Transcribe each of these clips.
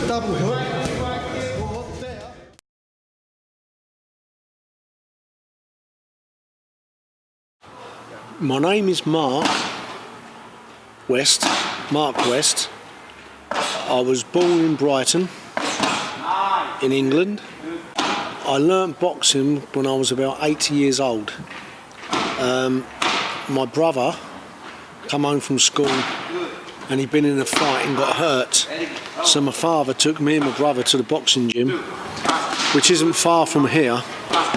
Double hook. My name is Mark West. I was born in Brighton, in England. I learnt boxing when I was about 80 years old. My brother come home from school and he'd been in a fight and got hurt. So my father took me and my brother to the boxing gym, which isn't far from here.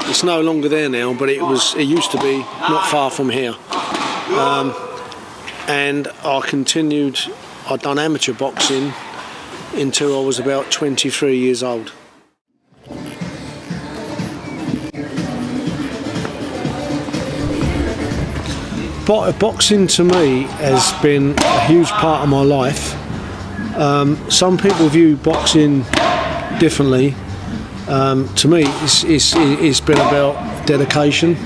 It's no longer there now, but it used to be not far from here. And I continued, I'd done amateur boxing until I was about 23 years old. Boxing to me has been a huge part of my life. Some people view boxing differently. To me, it's been about dedication,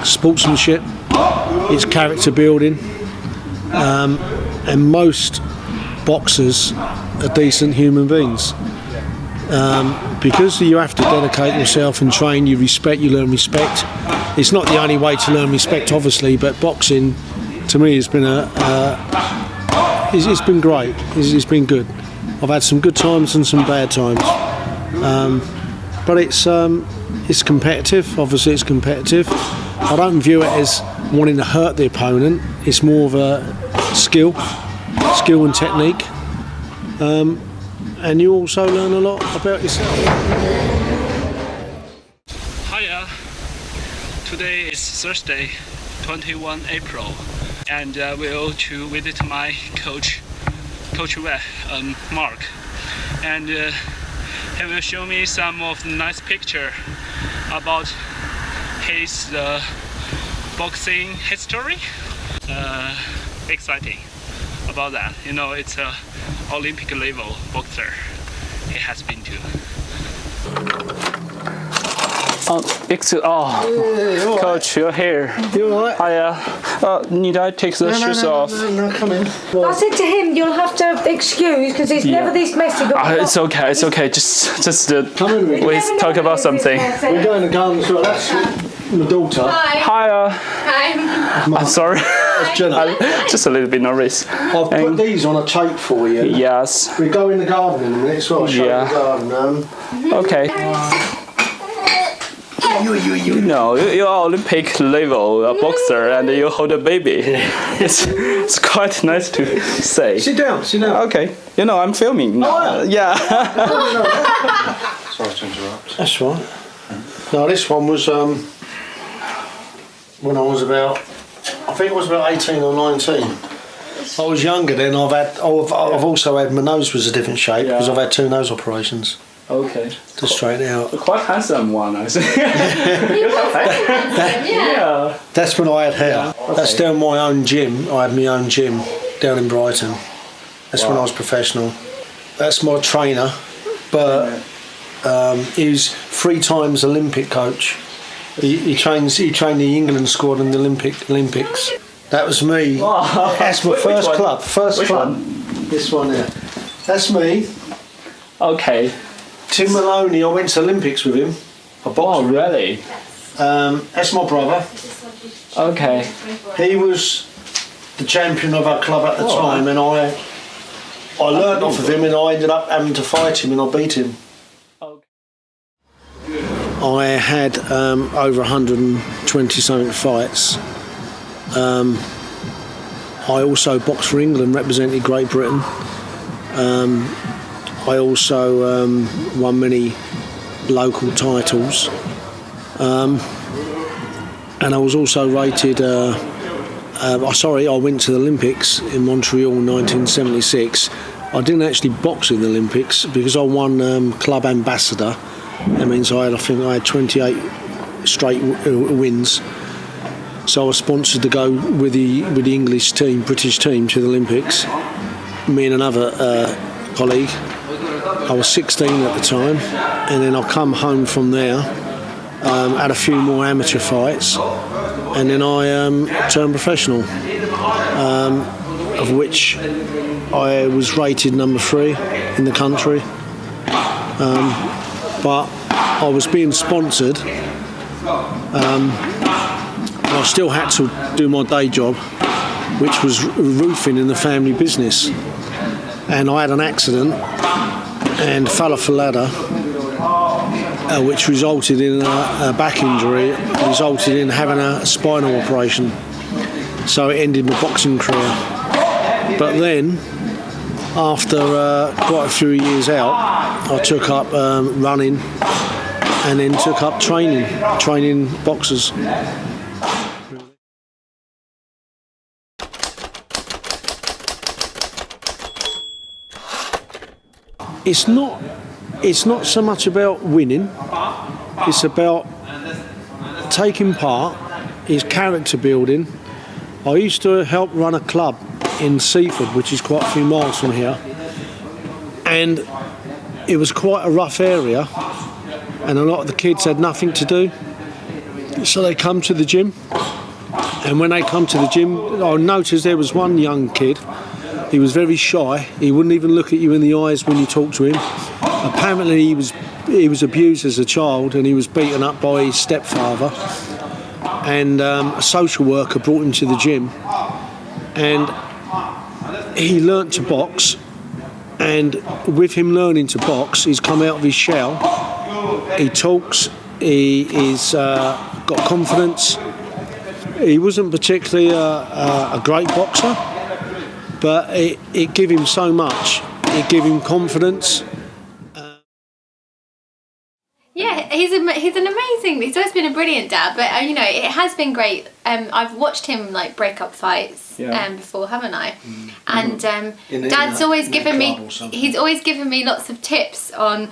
sportsmanship, it's character building, and most boxers are decent human beings. Because you have to dedicate yourself and train, you learn respect. It's not the only way to learn respect, obviously, but boxing to me has been it's been great. It's been good. I've had some good times and some bad times, but it's competitive. Obviously, it's competitive. I don't view it as wanting to hurt the opponent. It's more of a skill and technique, and you also learn a lot about yourself. Hiya. Today is Thursday, 21 April, and we'll to visit my coach Mark, and he will show me some of the nice picture about his boxing history. Exciting about that. You know, it's a Olympic level boxer he has been to. Coach, you're here. You alright? Need I take the shoes off? No, come in. I said to him, you'll have to excuse because it's never this messy. But It's okay. Just come in with me. please talk about something. We're going to garden, so that's my daughter. Hi. I'm sorry. That's Jenna. I'm just a little bit nervous. I've put these on a tape for you. Yes. We go in the garden in a minute, so I'll show you the garden. Okay. You know, you're Olympic level boxer and you hold a baby. It's quite nice to say. Sit down. Okay. You know, I'm filming now. Oh, yeah. Sorry to interrupt. That's right. No, this one was when I was about, I think it was about 18 or 19. I was younger then. I've also had, my nose was a different shape because I've had 2 nose operations. Okay. To straighten it out. Quite handsome one, I think. Yeah. That's when I had hair. Yeah. Okay. That's down my own gym. I had my own gym down in Brighton. That's when I was professional. That's my trainer, but he was 3 times Olympic coach. He trained the England squad in the Olympics. That was me. Wow. That's my first club. Which club. One? This one here. That's me. Okay. Tim Maloney, I went to Olympics with him. I boxed with him. Really? That's my brother. Okay. He was the champion of our club at the time, and I learned off of him, and I ended up having to fight him, and I beat him. Okay. I had over 120 something fights. I also boxed for England, represented Great Britain. I also won many local titles, and I was also rated. I went to the Olympics in Montreal in 1976. I didn't actually box in the Olympics because I won club ambassador. That means I think I had 28 straight wins. So I was sponsored to go with the English team, British team, to the Olympics. Me and another colleague. I was 16 at the time, and then I come home from there, had a few more amateur fights, and then I turned professional, of which I was rated number 3 in the country. But I was being sponsored. I still had to do my day job, which was roofing in the family business. And I had an accident and fell off a ladder, which resulted in a back injury, resulted in having a spinal operation. So it ended my boxing career. But then, after quite a few years out, I took up running and then took up training boxers. It's not so much about winning, it's about taking part, it's character building. I used to help run a club in Seaford, which is quite a few miles from here, and it was quite a rough area and a lot of the kids had nothing to do, so they come to the gym, and when they come to the gym, I noticed there was one young kid. He was very shy. He wouldn't even look at you in the eyes when you talked to him. Apparently he was abused as a child and he was beaten up by his stepfather. And a social worker brought him to the gym. And he learnt to box. And with him learning to box, he's come out of his shell. He talks. He's got confidence. He wasn't particularly a great boxer, but it gave him so much. It gave him confidence. Yeah, he's an amazing. He's always been a brilliant dad, but it has been great. I've watched him like break up fights before, haven't I? And Dad's always given me. He's always given me lots of tips on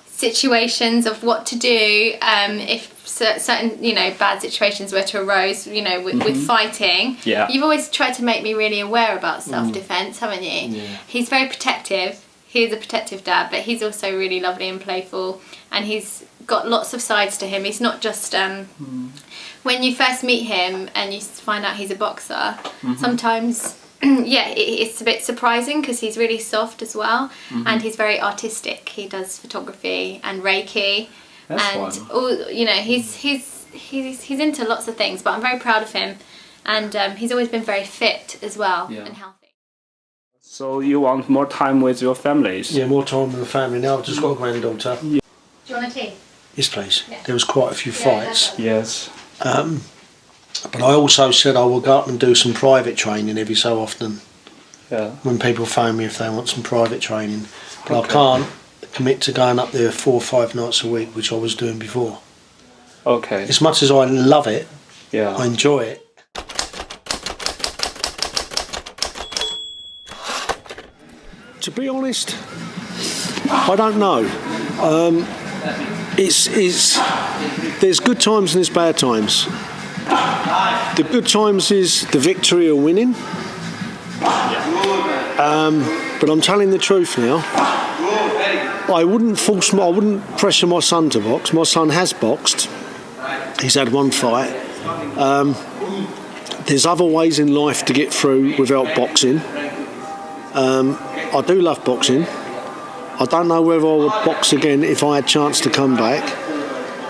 situations of what to do if certain bad situations were to arise with fighting. You've always tried to make me really aware about self-defense, haven't you? He's very protective. He's a protective dad, but he's also really lovely and playful, and he's got lots of sides to him. He's not just when you first meet him and you find out he's a boxer, sometimes it's a bit surprising because he's really soft as well, and he's very artistic. He does photography and Reiki. That's and all, he's into lots of things, but I'm very proud of him, and he's always been very fit as well and healthy. So you want more time with your families? Yeah, more time with the family. Now I've just got a granddaughter. Do you want a tea? Yes, please. Yeah. There was quite a few fights. Yes. But I also said I will go up and do some private training every so often. Yeah. When people phone me if they want some private training, but I can't commit to going up there 4 or 5 nights a week, which I was doing before. Okay. As much as I love it, I enjoy it. To be honest, I don't know. There's good times and there's bad times. The good times is the victory or winning. But I'm telling the truth now. I wouldn't pressure my son to box. My son has boxed. He's had one fight. There's other ways in life to get through without boxing. I do love boxing. I don't know whether I would box again if I had a chance to come back,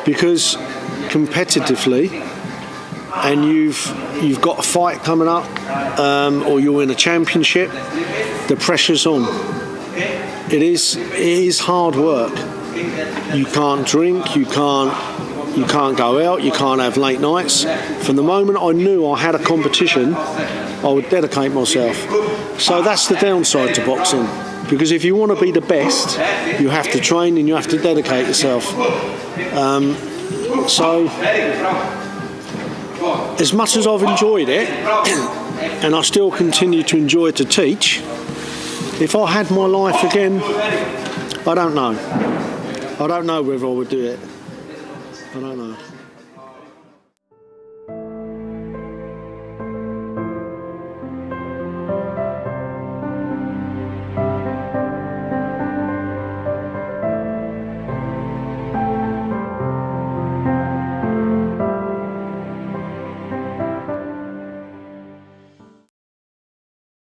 because competitively, and you've got a fight coming up, or you're in a championship, the pressure's on. It is hard work. You can't drink, you can't go out, you can't have late nights. From the moment I knew I had a competition, I would dedicate myself. So that's the downside to boxing, because if you want to be the best, you have to train and you have to dedicate yourself. So as much as I've enjoyed it, and I still continue to enjoy to teach, if I had my life again, I don't know. I don't know whether I would do it. I don't know.